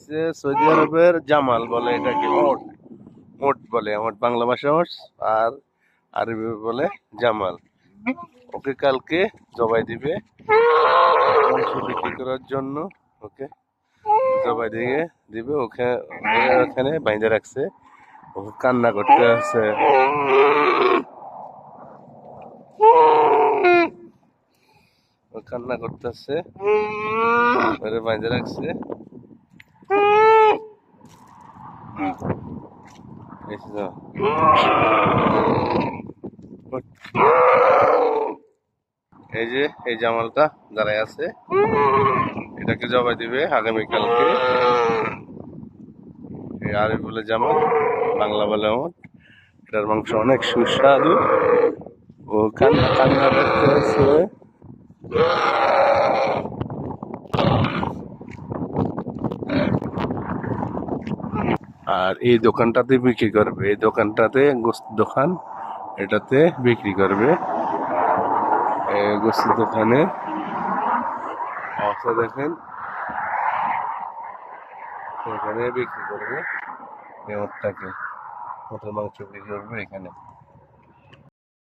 হচ্ছে সৌদি আরবের জামাল বলে, এটাকে ওট। ওট বলে, আমার বাংলা ভাষা ওট, আর আরবি বলে জামাল। ওকে কালকে জবাই দিবে মাংস বিক্রি করার জন্য। ওকে জবাই দিয়ে দিবে। ওকে ওখানে বাইন্ধে রাখছে, ওকে কান্না করতে আছে, ও কান্না করতেছে, ওরে বাইন্ধে রাখছে। এই যে এই যে এই জামালটা দাঁড়ায় আছে, এটাকে জবাই দিবে আগামীকালকে। এই আরবি বলে জামাল, বাংলা বলে ওট। এটার মাংস অনেক সুস্বাদু। ও কান্না কান্না করতে আছে। আর এই দোকানটাতে বিক্রি করবে, এই দোকানটাতে গোস্ত দোকান, এটাতে বিক্রি করবে। গোস্ত দোকানে অবস্থা দেখেন, এখানে বিক্রি করবে এই ওটটাকে, ওটার মাংস বিক্রি করবে এখানে।